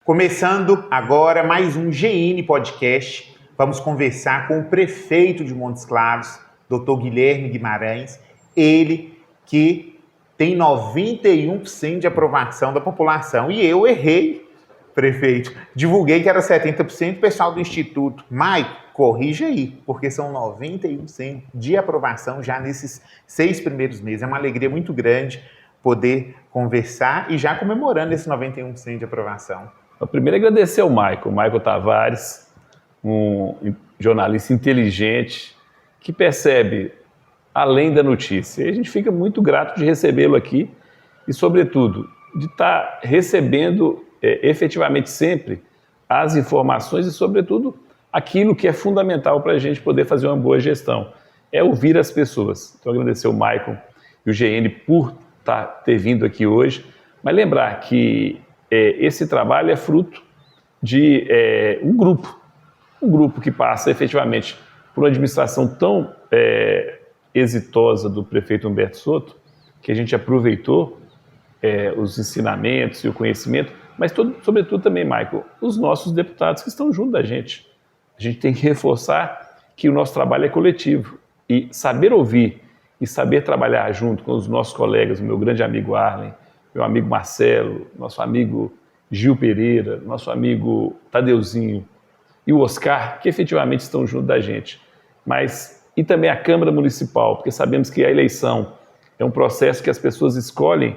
Começando agora mais um GN Podcast, vamos conversar com o prefeito de Montes Claros, Dr. Guilherme Guimarães, ele que tem 91% de aprovação da população. E eu errei, prefeito, divulguei que era 70%, o pessoal do Instituto. Maico, corrija aí, porque são 91% de aprovação já nesses 6 primeiros meses. É uma alegria muito grande poder conversar e já comemorando esse 91% de aprovação. Primeiro, agradecer ao Michael Tavares, um jornalista inteligente que percebe além da notícia. E a gente fica muito grato de recebê-lo aqui e, sobretudo, de estar recebendo efetivamente sempre as informações e, sobretudo, aquilo que é fundamental para a gente poder fazer uma boa gestão, é ouvir as pessoas. Então, agradecer ao Michael e o GN por ter vindo aqui hoje, mas lembrar que esse trabalho é fruto de um grupo que passa efetivamente por uma administração tão exitosa do prefeito Humberto Soto, que a gente aproveitou os ensinamentos e o conhecimento, mas sobretudo também, Michael, os nossos deputados que estão junto da gente. A gente tem que reforçar que o nosso trabalho é coletivo e saber ouvir e saber trabalhar junto com os nossos colegas, o meu grande amigo Arlen, meu amigo Marcelo, nosso amigo Gil Pereira, nosso amigo Tadeuzinho e o Oscar, que efetivamente estão junto da gente. E também a Câmara Municipal, porque sabemos que a eleição é um processo que as pessoas escolhem,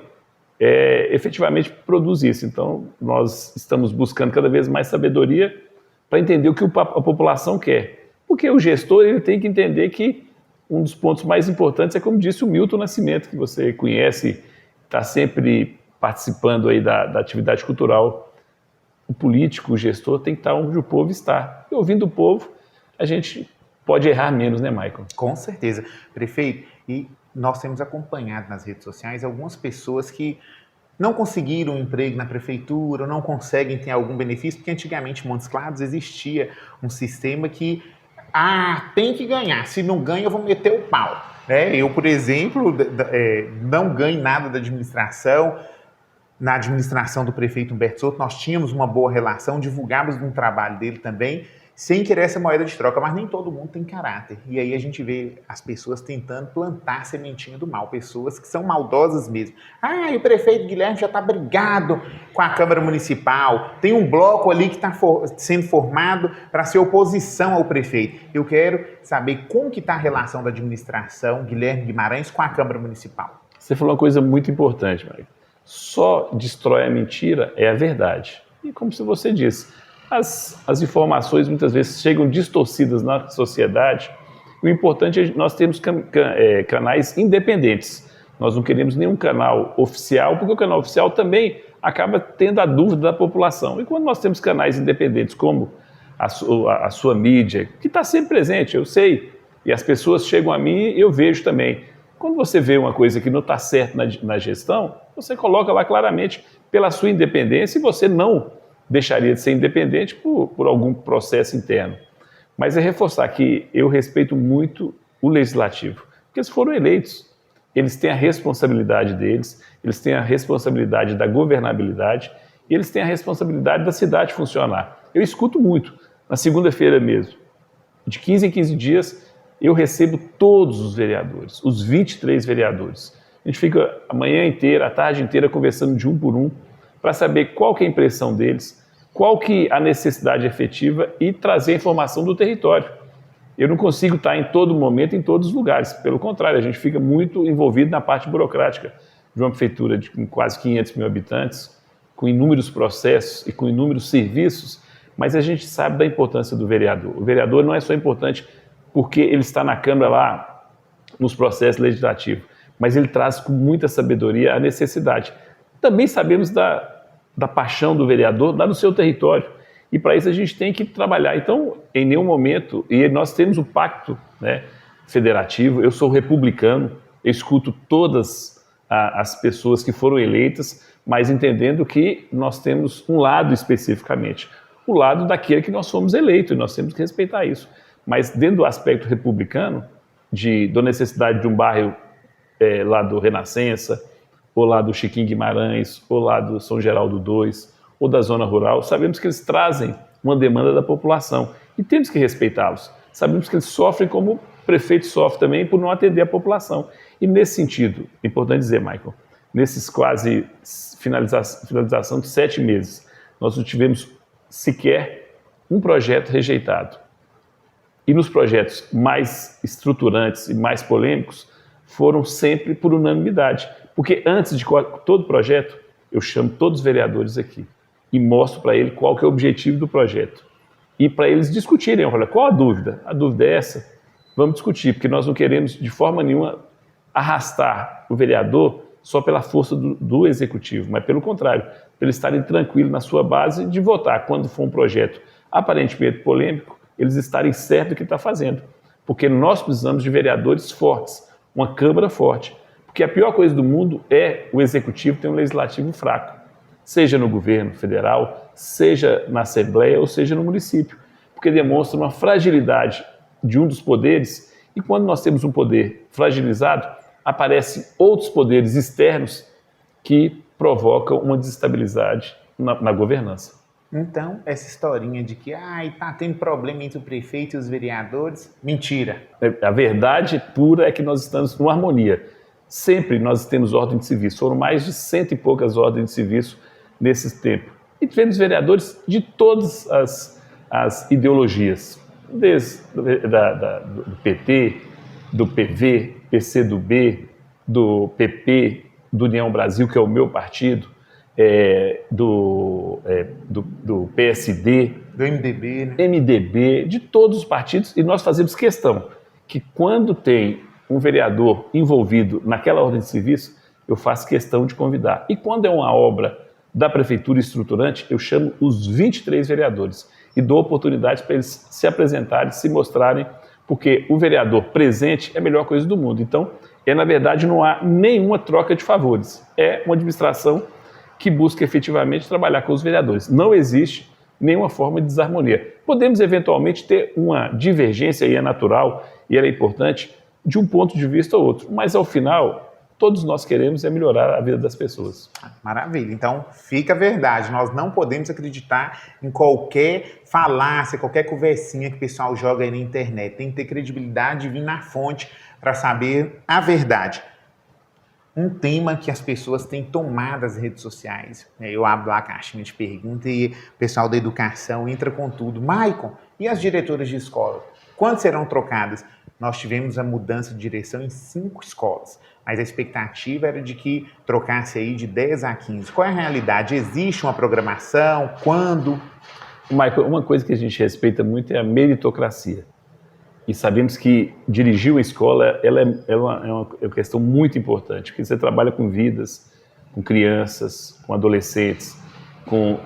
efetivamente produz isso. Então, nós estamos buscando cada vez mais sabedoria para entender o que a população quer. Porque o gestor ele tem que entender que um dos pontos mais importantes é, como disse o Milton Nascimento, que você conhece, está sempre participando aí da atividade cultural. O político, o gestor, tem que estar onde o povo está. E ouvindo o povo, a gente pode errar menos, né, Michael? Com certeza. Prefeito, e nós temos acompanhado nas redes sociais algumas pessoas que não conseguiram um emprego na prefeitura, ou não conseguem ter algum benefício, porque antigamente em Montes Claros existia um sistema que tem que ganhar, se não ganha eu vou meter o pau. Eu, por exemplo, não ganho nada da administração. Na administração do prefeito Humberto Soto, nós tínhamos uma boa relação, divulgávamos um trabalho dele também, sem querer essa moeda de troca, mas nem todo mundo tem caráter. E aí a gente vê as pessoas tentando plantar a sementinha do mal, pessoas que são maldosas mesmo. O prefeito Guilherme já está brigado com a Câmara Municipal, tem um bloco ali que está sendo formado para ser oposição ao prefeito. Eu quero saber como que está a relação da administração Guilherme Guimarães com a Câmara Municipal. Você falou uma coisa muito importante, Maria. Só destrói a mentira é a verdade. E como você disse, as informações muitas vezes chegam distorcidas na sociedade. O importante é nós termos canais independentes. Nós não queremos nenhum canal oficial, porque o canal oficial também acaba tendo a dúvida da população. E quando nós temos canais independentes, como a sua mídia, que está sempre presente, eu sei, e as pessoas chegam a mim e eu vejo também. Quando você vê uma coisa que não está certa na gestão, você coloca lá claramente pela sua independência e você não deixaria de ser independente por algum processo interno. Mas é reforçar que eu respeito muito o legislativo, porque eles foram eleitos, eles têm a responsabilidade deles, eles têm a responsabilidade da governabilidade e eles têm a responsabilidade da cidade funcionar. Eu escuto muito, na segunda-feira mesmo, de 15 em 15 dias, eu recebo todos os vereadores, os 23 vereadores. A gente fica a manhã inteira, a tarde inteira conversando de um por um para saber qual que é a impressão deles, qual que é a necessidade efetiva e trazer a informação do território. Eu não consigo estar em todo momento, em todos os lugares. Pelo contrário, a gente fica muito envolvido na parte burocrática de uma prefeitura com quase 500 mil habitantes, com inúmeros processos e com inúmeros serviços, mas a gente sabe da importância do vereador. O vereador não é só importante porque ele está na Câmara lá, nos processos legislativos, mas ele traz com muita sabedoria a necessidade. Também sabemos da paixão do vereador lá no seu território, e para isso a gente tem que trabalhar. Então, em nenhum momento, e nós temos o pacto federativo, eu sou republicano, eu escuto todas as pessoas que foram eleitas, mas entendendo que nós temos um lado especificamente, o lado daquele que nós fomos eleitos, e nós temos que respeitar isso. Mas dentro do aspecto republicano, da necessidade de um bairro lá do Renascença, ou lá do Chiquinho Guimarães, ou lá do São Geraldo II, ou da zona rural, sabemos que eles trazem uma demanda da população e temos que respeitá-los. Sabemos que eles sofrem como o prefeito sofre também por não atender a população. E nesse sentido, é importante dizer, Michael, nesses quase finalização de 7 meses, nós não tivemos sequer um projeto rejeitado. E nos projetos mais estruturantes e mais polêmicos, foram sempre por unanimidade. Porque antes de todo projeto, eu chamo todos os vereadores aqui e mostro para ele qual que é o objetivo do projeto. E para eles discutirem, olha, qual a dúvida? A dúvida é essa? Vamos discutir, porque nós não queremos de forma nenhuma arrastar o vereador só pela força do executivo, mas pelo contrário, para eles estarem tranquilos na sua base de votar quando for um projeto aparentemente polêmico, eles estarem certos do que está fazendo. Porque nós precisamos de vereadores fortes, uma Câmara forte. Porque a pior coisa do mundo é o executivo ter um legislativo fraco, seja no governo federal, seja na Assembleia ou seja no município, porque demonstra uma fragilidade de um dos poderes e quando nós temos um poder fragilizado, aparecem outros poderes externos que provocam uma desestabilidade na governança. Então, essa historinha de que tá tendo problema entre o prefeito e os vereadores, mentira. A verdade pura é que nós estamos numa harmonia. Sempre nós temos ordem de serviço. Foram mais de 100 e poucas ordens de serviço nesse tempo. E tivemos vereadores de todas as ideologias, desde do PT, do PV, PCdoB, do PP, do União Brasil, que é o meu partido, do PSD, do MDB, né? MDB, de todos os partidos, e nós fazemos questão que quando tem um vereador envolvido naquela ordem de serviço, eu faço questão de convidar. E quando é uma obra da prefeitura estruturante, eu chamo os 23 vereadores e dou oportunidade para eles se apresentarem, se mostrarem, porque o vereador presente é a melhor coisa do mundo. Então, na verdade, não há nenhuma troca de favores. É uma administração que busca efetivamente trabalhar com os vereadores. Não existe nenhuma forma de desarmonia. Podemos, eventualmente, ter uma divergência, e é natural, e ela é importante, de um ponto de vista ou outro. Mas, ao final, todos nós queremos melhorar a vida das pessoas. Maravilha. Então, fica a verdade. Nós não podemos acreditar em qualquer falácia, qualquer conversinha que o pessoal joga aí na internet. Tem que ter credibilidade e vir na fonte para saber a verdade. Um tema que as pessoas têm tomado as redes sociais. Eu abro lá a caixinha de perguntas e o pessoal da educação entra com tudo. Maicon, e as diretoras de escola? Quando serão trocadas? Nós tivemos a mudança de direção em 5 escolas, mas a expectativa era de que trocasse aí de 10 a 15. Qual é a realidade? Existe uma programação? Quando? Michael, uma coisa que a gente respeita muito é a meritocracia. E sabemos que dirigir uma escola é uma questão muito importante, porque você trabalha com vidas, com crianças, com adolescentes, com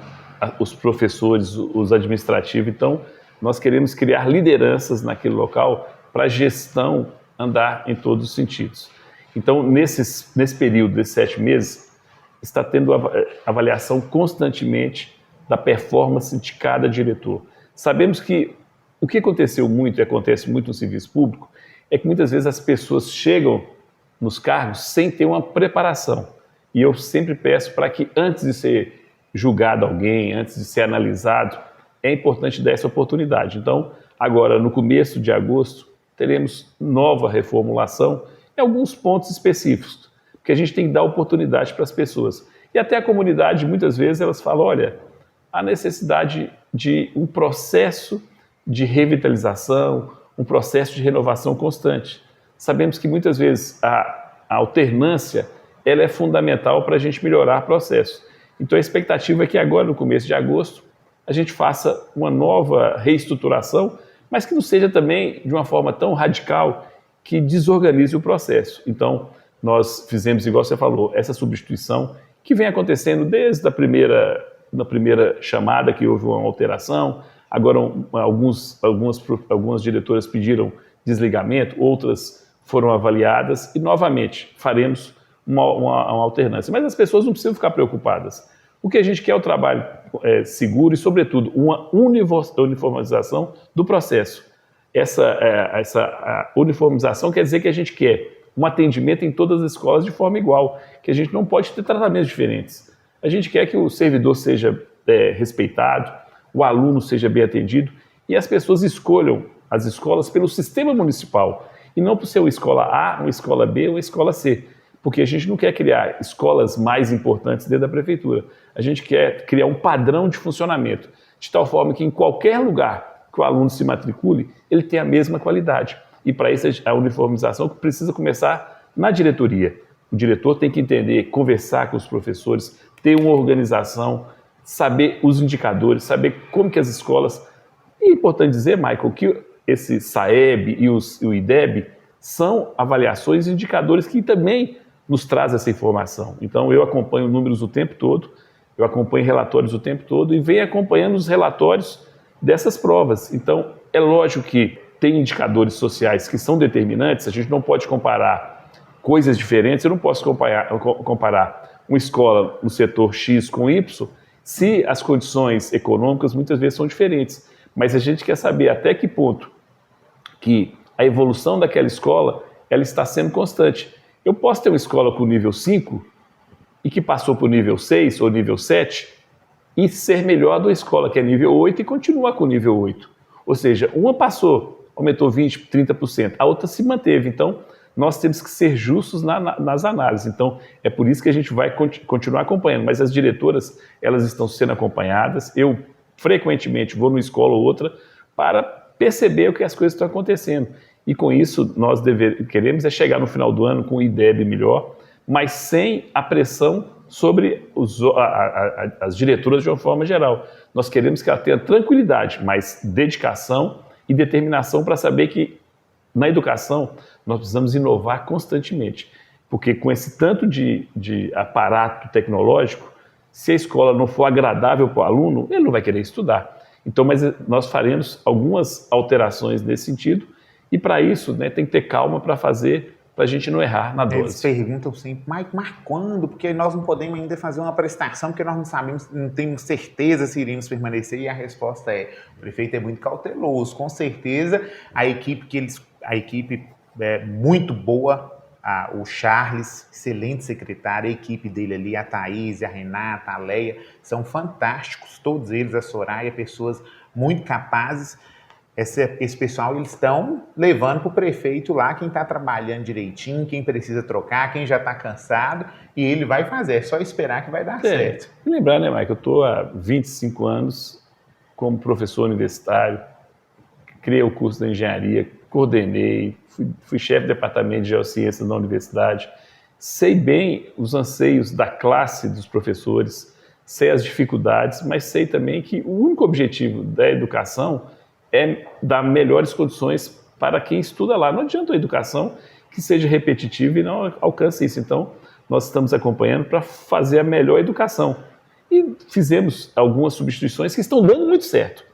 os professores, os administrativos. Então, nós queremos criar lideranças naquele local para a gestão andar em todos os sentidos. Então, nesse período desses 7 meses, está tendo avaliação constantemente da performance de cada diretor. Sabemos que o que aconteceu muito e acontece muito no serviço público é que muitas vezes as pessoas chegam nos cargos sem ter uma preparação. E eu sempre peço para que antes de ser julgado alguém, antes de ser analisado, é importante dar essa oportunidade. Então, agora, no começo de agosto, teremos nova reformulação em alguns pontos específicos, porque a gente tem que dar oportunidade para as pessoas. E até a comunidade, muitas vezes, elas falam, olha, a necessidade de um processo de revitalização, um processo de renovação constante. Sabemos que muitas vezes a alternância ela é fundamental para a gente melhorar o processo. Então a expectativa é que agora, no começo de agosto, a gente faça uma nova reestruturação, mas que não seja também de uma forma tão radical que desorganize o processo. Então nós fizemos, igual você falou, essa substituição que vem acontecendo desde a primeira chamada que houve uma alteração. Agora, algumas diretoras pediram desligamento, outras foram avaliadas e, novamente, faremos uma alternância. Mas as pessoas não precisam ficar preocupadas. O que a gente quer é o trabalho seguro e, sobretudo, uma uniformização do processo. Essa uniformização quer dizer que a gente quer um atendimento em todas as escolas de forma igual, que a gente não pode ter tratamentos diferentes. A gente quer que o servidor seja respeitado, o aluno seja bem atendido e as pessoas escolham as escolas pelo sistema municipal e não por ser uma escola A, uma escola B ou uma escola C, porque a gente não quer criar escolas mais importantes dentro da prefeitura, a gente quer criar um padrão de funcionamento, de tal forma que em qualquer lugar que o aluno se matricule, ele tenha a mesma qualidade. E para isso a uniformização precisa começar na diretoria. O diretor tem que entender, conversar com os professores, ter uma organização, saber os indicadores, saber como que as escolas... E é importante dizer, Michael, que esse SAEB e o IDEB são avaliações e indicadores que também nos trazem essa informação. Então, eu acompanho números o tempo todo, eu acompanho relatórios o tempo todo e venho acompanhando os relatórios dessas provas. Então, é lógico que tem indicadores sociais que são determinantes, a gente não pode comparar coisas diferentes, eu não posso comparar uma escola no setor X com Y se as condições econômicas muitas vezes são diferentes. Mas a gente quer saber até que ponto que a evolução daquela escola ela está sendo constante. Eu posso ter uma escola com nível 5 e que passou para o nível 6 ou nível 7 e ser melhor da escola que é nível 8 e continuar com nível 8. Ou seja, uma passou, aumentou 20%, 30%, a outra se manteve. Então, nós temos que ser justos nas análises. Então, é por isso que a gente vai continuar acompanhando. Mas as diretoras, elas estão sendo acompanhadas. Eu, frequentemente, vou numa escola ou outra para perceber o que as coisas estão acontecendo. E com isso, nós queremos chegar no final do ano com o IDEB melhor, mas sem a pressão sobre as diretoras de uma forma geral. Nós queremos que ela tenha tranquilidade, mas dedicação e determinação para saber que na educação nós precisamos inovar constantemente, porque com esse tanto de aparato tecnológico, se a escola não for agradável para o aluno, ele não vai querer estudar. Então, mas nós faremos algumas alterações nesse sentido e para isso, né, tem que ter calma para fazer, para a gente não errar na dose. Eles perguntam sempre, mas quando? Porque nós não podemos ainda fazer uma prestação, porque nós não sabemos, não temos certeza se iremos permanecer, e a resposta é, o prefeito é muito cauteloso, com certeza a equipe é muito boa, o Charles, excelente secretário, a equipe dele ali, a Thaís, a Renata, a Leia, são fantásticos, todos eles, a Soraya, pessoas muito capazes. Esse pessoal, eles estão levando para o prefeito lá quem está trabalhando direitinho, quem precisa trocar, quem já está cansado, e ele vai fazer, é só esperar que vai dar certo. E lembrar, né, Mike, eu estou há 25 anos como professor universitário, criei o curso da engenharia, coordenei, fui chefe de departamento de geociências na universidade, sei bem os anseios da classe dos professores, sei as dificuldades, mas sei também que o único objetivo da educação é dar melhores condições para quem estuda lá. Não adianta a educação que seja repetitiva e não alcance isso. Então, nós estamos acompanhando para fazer a melhor educação. E fizemos algumas substituições que estão dando muito certo.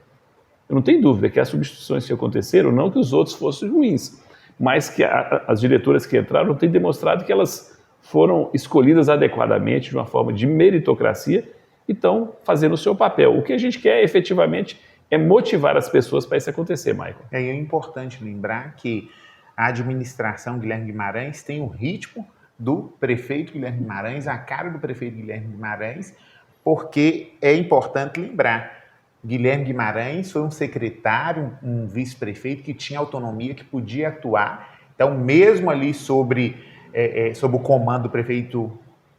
Eu não tenho dúvida que as substituições que aconteceram, não que os outros fossem ruins, mas que as diretoras que entraram têm demonstrado que elas foram escolhidas adequadamente, de uma forma de meritocracia, e estão fazendo o seu papel. O que a gente quer, efetivamente, é motivar as pessoas para isso acontecer, Michael. É importante lembrar que a administração Guilherme Guimarães tem o ritmo do prefeito Guilherme Guimarães, a cara do prefeito Guilherme Guimarães, porque é importante lembrar, Guilherme Guimarães foi um secretário, um vice-prefeito que tinha autonomia, que podia atuar. Então, mesmo ali sob o comando do prefeito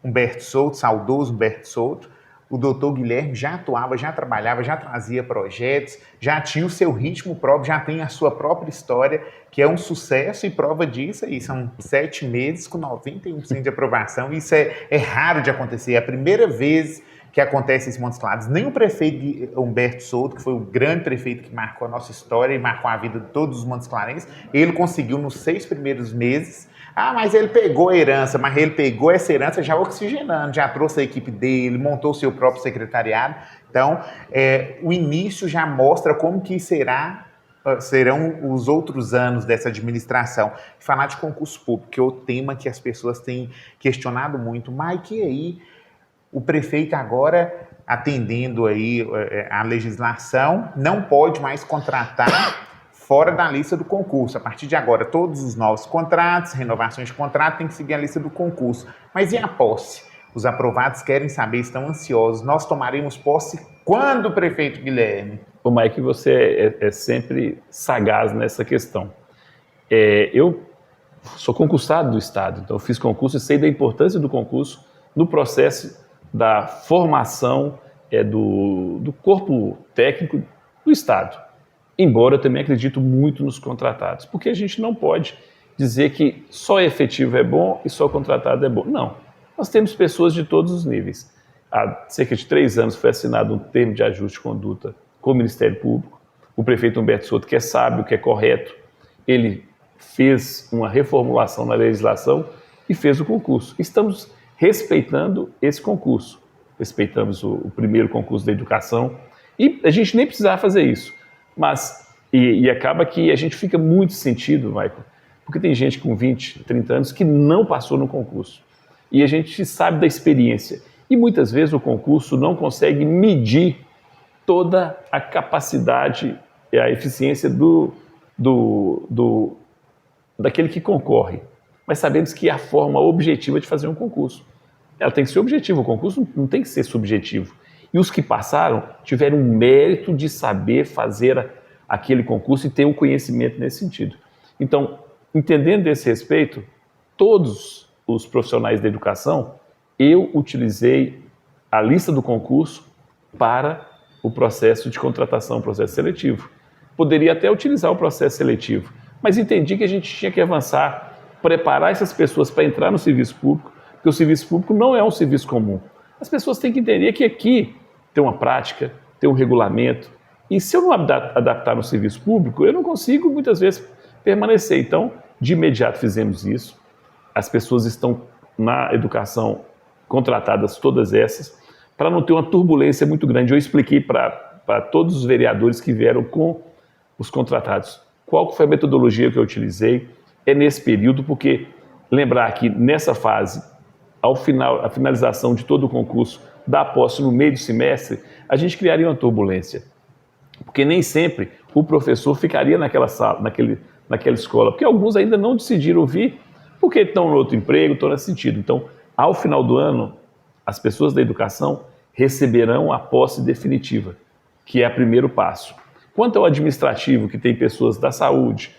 Humberto Souto, saudoso Humberto Souto, o doutor Guilherme já atuava, já trabalhava, já trazia projetos, já tinha o seu ritmo próprio, já tem a sua própria história, que é um sucesso, e prova disso aí, são 7 meses com 91% de aprovação. Isso é raro de acontecer, é a primeira vez que acontece isso em Montes Claros. Nem o prefeito Humberto Souto, que foi o grande prefeito que marcou a nossa história e marcou a vida de todos os Montes Clarenses, ele conseguiu nos 6 primeiros meses. Mas ele pegou a herança, mas ele pegou essa herança já oxigenando, já trouxe a equipe dele, montou o seu próprio secretariado. Então, o início já mostra como que serão os outros anos dessa administração. Falar de concurso público, que é o tema que as pessoas têm questionado muito, mas que aí o prefeito agora, atendendo aí a legislação, não pode mais contratar fora da lista do concurso. A partir de agora, todos os novos contratos, renovações de contrato, têm que seguir a lista do concurso. Mas e a posse? Os aprovados querem saber, estão ansiosos. Nós tomaremos posse Quando o prefeito Guilherme? O Mike, você é sempre sagaz nessa questão. Eu sou concursado do Estado, então eu fiz concurso e sei da importância do concurso no processo da formação do corpo técnico do Estado. Embora eu também acredito muito nos contratados, porque a gente não pode dizer que só efetivo é bom e só contratado é bom. Não, nós temos pessoas de todos os níveis. Há cerca de 3 anos foi assinado um termo de ajuste de conduta com o Ministério Público. O prefeito Humberto Souto, que é sábio, que é correto, ele fez uma reformulação na legislação e fez o concurso. Estamos respeitando esse concurso. Respeitamos o primeiro concurso da educação e a gente nem precisava fazer isso. Mas, e acaba que a gente fica muito sentido, Michael, porque tem gente com 20, 30 anos que não passou no concurso. E a gente sabe da experiência. E muitas vezes o concurso não consegue medir toda a capacidade e a eficiência daquele que concorre. Mas sabemos que é a forma objetiva de fazer um concurso. Ela tem que ser objetiva, o concurso não tem que ser subjetivo. E os que passaram tiveram o mérito de saber fazer aquele concurso e ter um conhecimento nesse sentido. Então, entendendo esse respeito, todos os profissionais da educação, eu utilizei a lista do concurso para o processo de contratação, o processo seletivo. Poderia até utilizar o processo seletivo, mas entendi que a gente tinha que avançar, preparar essas pessoas para entrar no serviço público, porque o serviço público não é um serviço comum. As pessoas têm que entender que aqui tem uma prática, tem um regulamento, e se eu não adaptar no serviço público, eu não consigo muitas vezes permanecer. Então, de imediato fizemos isso. As pessoas estão na educação contratadas, todas essas, para não ter uma turbulência muito grande. Eu expliquei para todos os vereadores que vieram com os contratados qual foi a metodologia que eu utilizei. É nesse período, porque lembrar que nessa fase, a finalização de todo o concurso da posse no meio do semestre, a gente criaria uma turbulência. Porque nem sempre o professor ficaria naquela sala, naquela escola, porque alguns ainda não decidiram vir, porque estão no outro emprego, estão nesse sentido. Então, ao final do ano, as pessoas da educação receberão a posse definitiva, que é o primeiro passo. Quanto ao administrativo, que tem pessoas da saúde,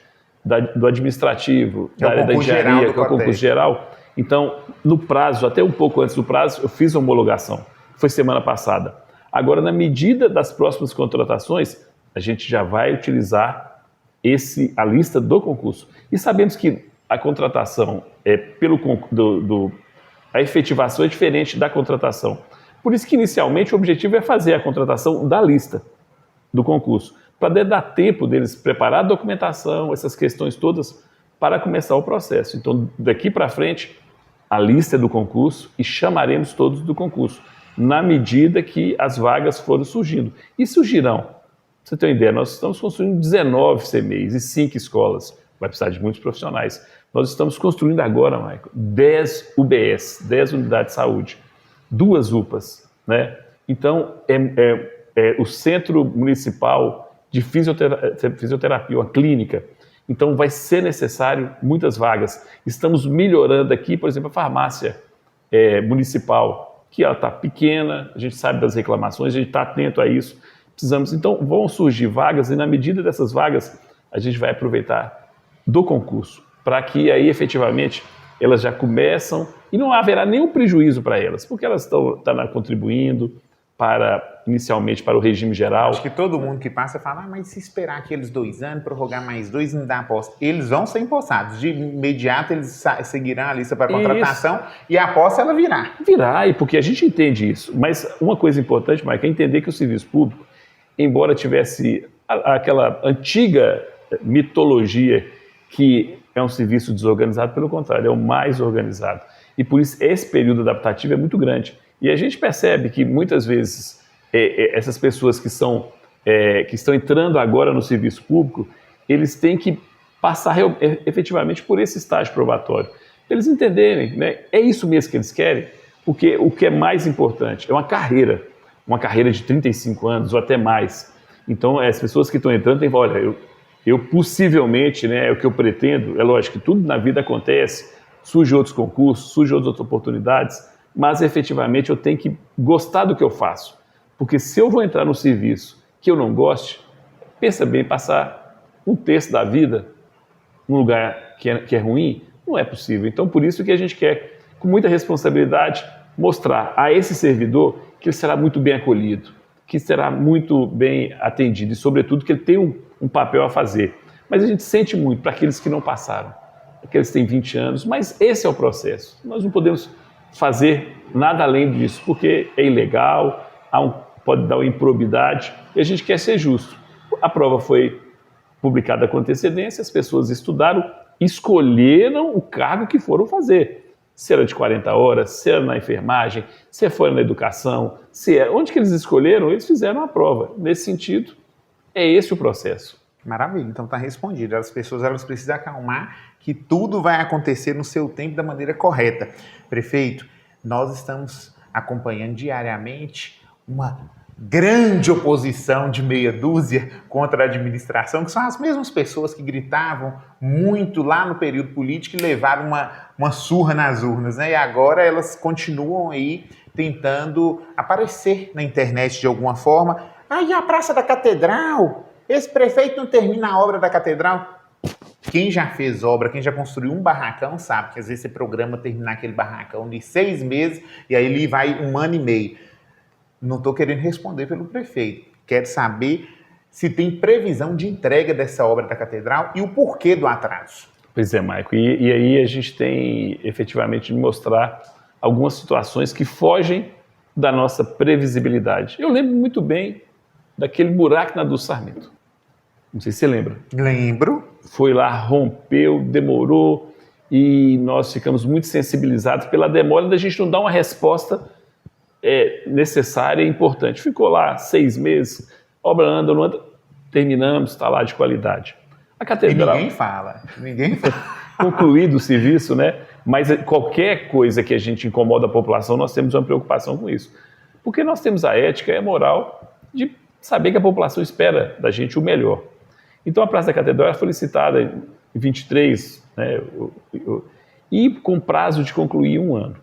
do administrativo, da área da engenharia, que é o concurso geral, então, no prazo, até um pouco antes do prazo, eu fiz a homologação. Foi semana passada. Agora, na medida das próximas contratações, a gente já vai utilizar a lista do concurso. E sabemos que a contratação, a efetivação é diferente da contratação. Por isso que, inicialmente, o objetivo é fazer a contratação da lista do concurso, para dar tempo deles preparar a documentação, essas questões todas, para começar o processo. Então, daqui para frente, a lista é do concurso e chamaremos todos do concurso, na medida que as vagas forem surgindo. E surgirão. Pra você ter uma ideia, nós estamos construindo 19 CMEs e 5 escolas. Vai precisar de muitos profissionais. Nós estamos construindo agora, Michael, 10 UBS, 10 unidades de saúde, 2 UPAs, né? Então, o Centro Municipal de Fisioterapia, uma clínica. Então, vai ser necessário muitas vagas. Estamos melhorando aqui, por exemplo, a farmácia municipal, que ela está pequena, a gente sabe das reclamações, a gente está atento a isso. Então, vão surgir vagas e, na medida dessas vagas, a gente vai aproveitar do concurso, para que aí, efetivamente, elas já começam e não haverá nenhum prejuízo para elas, porque elas estão contribuindo inicialmente para o regime geral. Acho que todo mundo que passa fala, mas se esperar aqueles 2 anos, prorrogar mais 2 e não dar a posse, eles vão ser empossados. De imediato eles seguirão a lista para contratação e a posse ela virá. Virá, e porque a gente entende isso. Mas uma coisa importante, Mike, é entender que o serviço público, embora tivesse aquela antiga mitologia que é um serviço desorganizado, pelo contrário, é o mais organizado. E por isso esse período adaptativo é muito grande. E a gente percebe que muitas vezes essas pessoas que estão entrando agora no serviço público, eles têm que passar efetivamente por esse estágio probatório. Para eles entenderem, né? É isso mesmo que eles querem, porque o que é mais importante é uma carreira de 35 anos ou até mais. Então, as pessoas que estão entrando têm que falar, olha, eu possivelmente, né, é o que eu pretendo, é lógico que tudo na vida acontece, surgem outros concursos, surgem outras oportunidades, mas efetivamente eu tenho que gostar do que eu faço, Porque se eu vou entrar no serviço que eu não goste, pensa bem, passar um terço da vida num lugar que é ruim, não é possível. Então, por isso que a gente quer, com muita responsabilidade, mostrar a esse servidor que ele será muito bem acolhido, que será muito bem atendido e, sobretudo, que ele tem um papel a fazer. Mas a gente sente muito para aqueles que não passaram, aqueles que têm 20 anos, mas esse é o processo. Nós não podemos fazer nada além disso, porque é ilegal, pode dar uma improbidade, e a gente quer ser justo. A prova foi publicada com antecedência, as pessoas estudaram, escolheram o cargo que foram fazer. Se era de 40 horas, se era na enfermagem, se foi na educação, onde que eles escolheram, eles fizeram a prova. Nesse sentido, é esse o processo. Maravilha, então está respondido. As pessoas precisam acalmar que tudo vai acontecer no seu tempo da maneira correta. Prefeito, nós estamos acompanhando diariamente uma grande oposição de meia dúzia contra a administração, que são as mesmas pessoas que gritavam muito lá no período político e levaram uma surra nas urnas, né? E agora elas continuam aí tentando aparecer na internet de alguma forma. E a Praça da Catedral? Esse prefeito não termina a obra da Catedral? Quem já fez obra, quem já construiu um barracão sabe que às vezes você programa terminar aquele barracão de 6 meses e aí ele vai 1 ano e meio. Não estou querendo responder pelo prefeito. Quero saber se tem previsão de entrega dessa obra da Catedral e o porquê do atraso. Pois é, Maico. E aí a gente tem efetivamente de mostrar algumas situações que fogem da nossa previsibilidade. Eu lembro muito bem daquele buraco na Dulce Sarmento. Não sei se você lembra. Lembro. Foi lá, rompeu, demorou e nós ficamos muito sensibilizados pela demora da gente não dar uma resposta necessária e importante. Ficou lá 6 meses, obra anda, não anda, terminamos, está lá de qualidade. A Catedral... E ninguém fala. Concluído o serviço, né? Mas qualquer coisa que a gente incomoda a população, nós temos uma preocupação com isso. Porque nós temos a ética e a moral de saber que a população espera da gente o melhor. Então a Praça da Catedral foi licitada em 23, né? E com prazo de concluir 1 ano.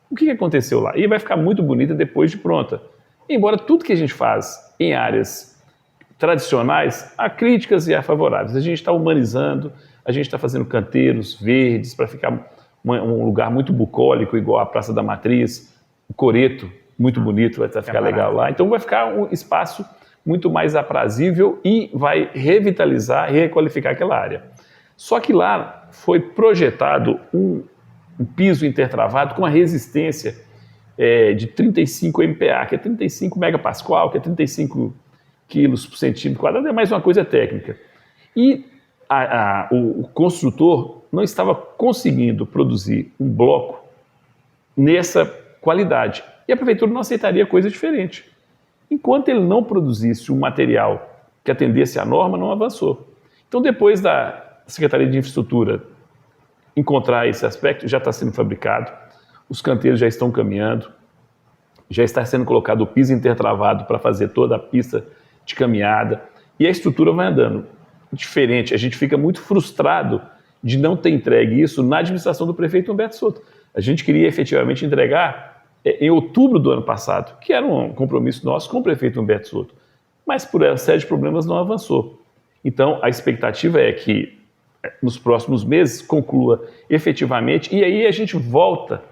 O que aconteceu lá? E vai ficar muito bonita depois de pronta. Embora tudo que a gente faz em áreas tradicionais, há críticas e há favoráveis. A gente está humanizando, a gente está fazendo canteiros verdes para ficar um lugar muito bucólico, igual a Praça da Matriz, o Coreto, muito bonito, vai ficar legal lá. Então vai ficar um espaço muito mais aprazível e vai revitalizar e requalificar aquela área. Só que lá foi projetado um piso intertravado com uma resistência de 35 MPa, que é 35 megapascal, que é 35 quilos por centímetro quadrado, é mais uma coisa técnica. E o construtor não estava conseguindo produzir um bloco nessa qualidade. E a prefeitura não aceitaria coisa diferente. Enquanto ele não produzisse um material que atendesse à norma, não avançou. Então, depois da Secretaria de Infraestrutura encontrar esse aspecto, já está sendo fabricado, os canteiros já estão caminhando, já está sendo colocado o piso intertravado para fazer toda a pista de caminhada, e a estrutura vai andando. Diferente, a gente fica muito frustrado de não ter entregue isso na administração do prefeito Humberto Souto. A gente queria efetivamente entregar em outubro do ano passado, que era um compromisso nosso com o prefeito Humberto Souto, mas por uma série de problemas não avançou. Então, a expectativa é que nos próximos meses conclua efetivamente, e aí a gente volta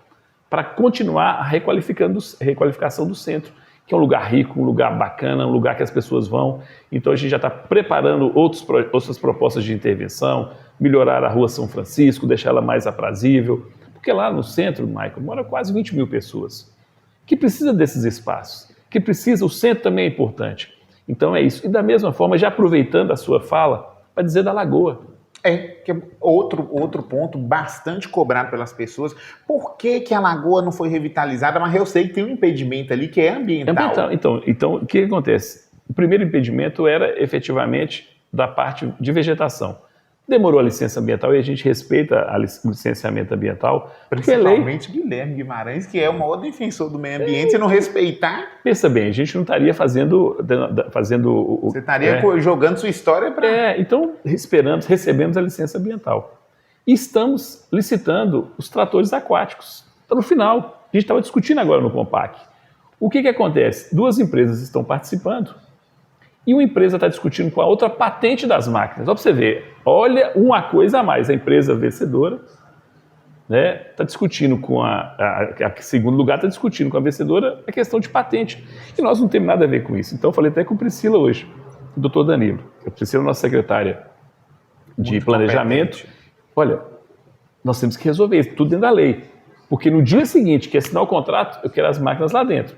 para continuar a requalificação do centro, que é um lugar rico, um lugar bacana, um lugar que as pessoas vão. Então a gente já está preparando outras propostas de intervenção, melhorar a Rua São Francisco, deixar ela mais aprazível, porque lá no centro, Michael, mora quase 20 mil pessoas, que precisa desses espaços, o centro também é importante. Então é isso. E da mesma forma, já aproveitando a sua fala, para dizer da Lagoa. Que é outro ponto bastante cobrado pelas pessoas. Por que a Lagoa não foi revitalizada? Mas eu sei que tem um impedimento ali que é ambiental. Então, o que acontece? O primeiro impedimento era efetivamente da parte de vegetação. Demorou a licença ambiental e a gente respeita o licenciamento ambiental. Principalmente Guilherme Guimarães, que é o maior defensor do meio ambiente, se não respeitar... Pensa bem, a gente não estaria fazendo Você estaria jogando sua história para... Então recebemos a licença ambiental. E estamos licitando os tratores aquáticos. Está no final. A gente estava discutindo agora no Compac. O que acontece? Duas empresas estão participando e uma empresa está discutindo com a outra a patente das máquinas. Só para você ver, olha uma coisa a mais, a empresa vencedora está discutindo com a segundo lugar, está discutindo com a vencedora a questão de patente. E nós não temos nada a ver com isso. Então eu falei até com a Priscila hoje, o doutor Danilo. A Priscila é nossa secretária de Muito planejamento. competente. Olha, nós temos que resolver isso, tudo dentro da lei. Porque no dia seguinte que assinar o contrato, eu quero as máquinas lá dentro.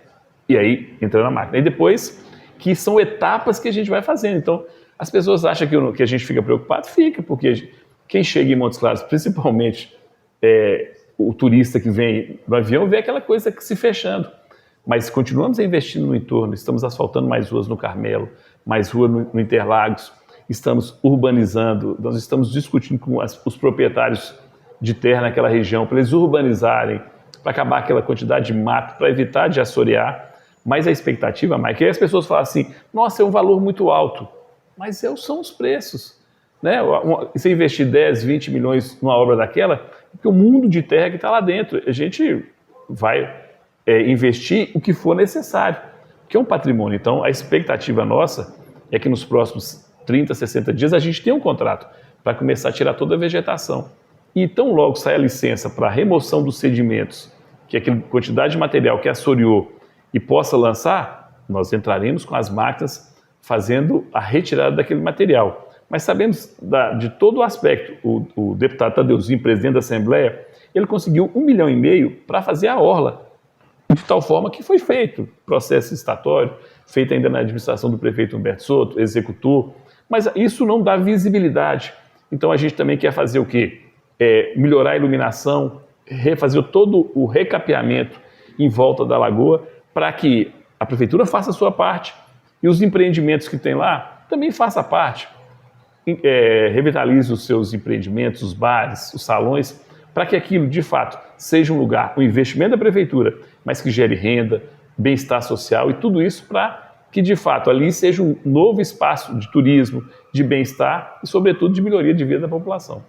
E aí, entra na máquina. E depois, que são etapas que a gente vai fazendo. Então, as pessoas acham que a gente fica preocupado? Fica, porque quem chega em Montes Claros, principalmente o turista que vem no avião, vê aquela coisa se fechando. Mas continuamos investindo no entorno, estamos asfaltando mais ruas no Carmelo, mais rua no Interlagos, estamos urbanizando, nós estamos discutindo com os proprietários de terra naquela região, para eles urbanizarem, para acabar aquela quantidade de mato, para evitar de assorear. Mas a expectativa, Mike, é que as pessoas falam assim, nossa, é um valor muito alto, mas são os preços. Né? Você investir 10, 20 milhões numa obra daquela, porque o mundo de terra que está lá dentro, a gente vai investir o que for necessário, que é um patrimônio. Então, a expectativa nossa é que nos próximos 30, 60 dias a gente tenha um contrato para começar a tirar toda a vegetação. E tão logo sai a licença para a remoção dos sedimentos, que é aquela quantidade de material que assoreou e possa lançar, nós entraremos com as máquinas fazendo a retirada daquele material. Mas sabendo de todo o aspecto, o deputado Tadeuzinho, presidente da Assembleia, ele conseguiu 1,5 milhão para fazer a orla, de tal forma que foi feito processo licitatório, feito ainda na administração do prefeito Humberto Soto, executor, mas isso não dá visibilidade. Então a gente também quer fazer o quê? Melhorar a iluminação, refazer todo o recapeamento em volta da lagoa, para que a prefeitura faça a sua parte e os empreendimentos que tem lá também façam parte. Revitalize os seus empreendimentos, os bares, os salões, para que aquilo, de fato, seja um lugar, um investimento da prefeitura, mas que gere renda, bem-estar social e tudo isso para que, de fato, ali seja um novo espaço de turismo, de bem-estar e, sobretudo, de melhoria de vida da população.